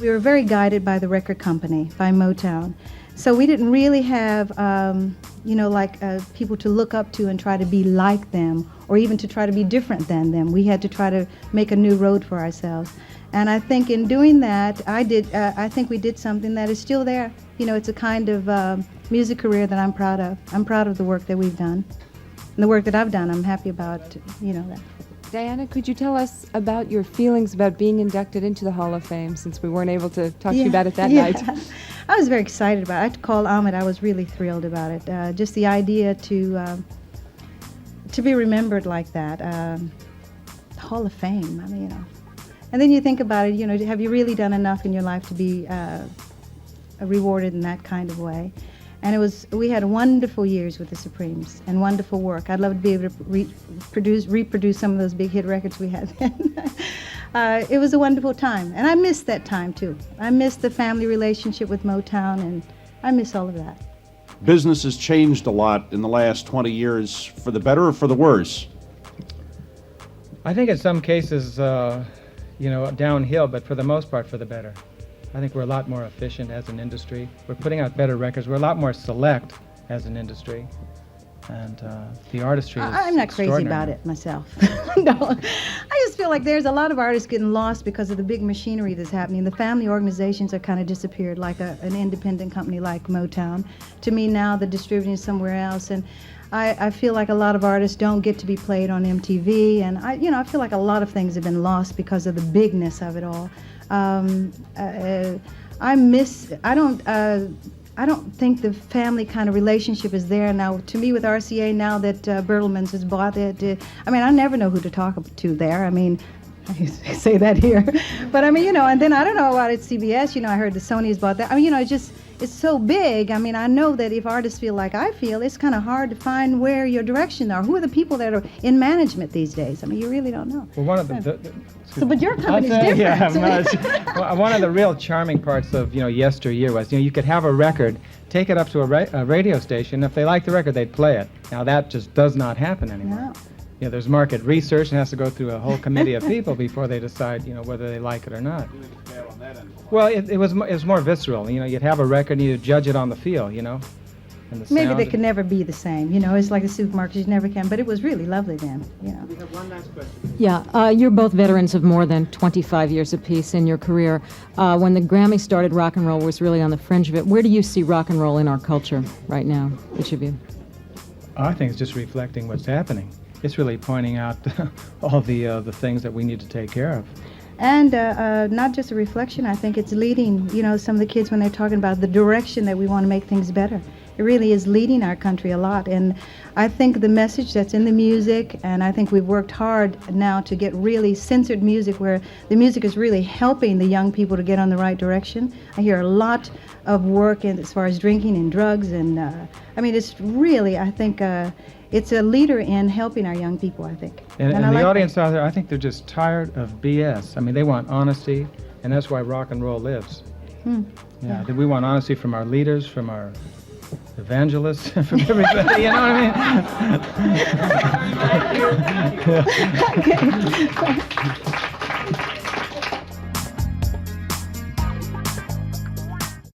We were very guided by the record company, by Motown. So we didn't really have, people to look up to and try to be like them, or even to try to be different than them. We had to try to make a new road for ourselves. And I think in doing that, I think we did something that is still there. You know, it's a kind of music career that I'm proud of. I'm proud of the work that we've done. And the work that I've done, I'm happy about, that. Diana, could you tell us about your feelings about being inducted into the Hall of Fame, since we weren't able to talk to you about it that night? I was very excited about it. I called Ahmed. I was really thrilled about it. Just the idea to be remembered like that. Hall of Fame, And then you think about it, have you really done enough in your life to be rewarded in that kind of way? And we had wonderful years with the Supremes and wonderful work. I'd love to be able to reproduce some of those big hit records we had then. It was a wonderful time, and I miss that time too. I miss the family relationship with Motown, and I miss all of that. Business has changed a lot in the last 20 years, for the better or for the worse? I think in some cases, downhill, but for the most part for the better. I think we're a lot more efficient as an industry. We're putting out better records. We're a lot more select as an industry. And the artistry is I'm not crazy about it myself. No, I just feel like there's a lot of artists getting lost because of the big machinery that's happening. The family organizations are kind of disappeared, like an independent company like Motown. To me now, the distributing is somewhere else. And I feel like a lot of artists don't get to be played on MTV. And I feel like a lot of things have been lost because of the bigness of it all. I don't think the family kind of relationship is there now. To me, with RCA, now that Bertelsmann's has bought it, I never know who to talk to there. I say that here, but and then I don't know about it. CBS, I heard the Sony's bought that. It's so big. I know that if artists feel like I feel, it's kind of hard to find where your direction are. Who are the people that are in management these days? You really don't know. Well, one of but your company's different. Yeah, one of the real charming parts of yesteryear was you could have a record, take it up to a radio station. If they like the record, they'd play it. Now that just does not happen anymore. No. There's market research and has to go through a whole committee of people before they decide whether they like it or not. Well, it was more visceral. You'd have a record and you'd judge it on the feel, and the Maybe sound. they could never be the same. It's like the supermarkets, you never can. But it was really lovely then. We have one last question. Yeah, you're both veterans of more than 25 years apiece in your career. When the Grammys started, rock and roll was really on the fringe of it. Where do you see rock and roll in our culture right now, each of you? I think it's just reflecting what's happening. It's really pointing out all the things that we need to take care of. And not just a reflection, I think it's leading, some of the kids when they're talking about the direction that we want to make things better. It really is leading our country a lot. And I think the message that's in the music, and I think we've worked hard now to get really censored music where the music is really helping the young people to get on the right direction. I hear a lot of work as far as drinking and drugs. And it's really, I think, it's a leader in helping our young people, I think. And I the like audience that. out there, I think they're just tired of BS. They want honesty, and that's why rock and roll lives. Yeah, we want honesty from our leaders, from our evangelists, from everybody, you know what I mean? Okay.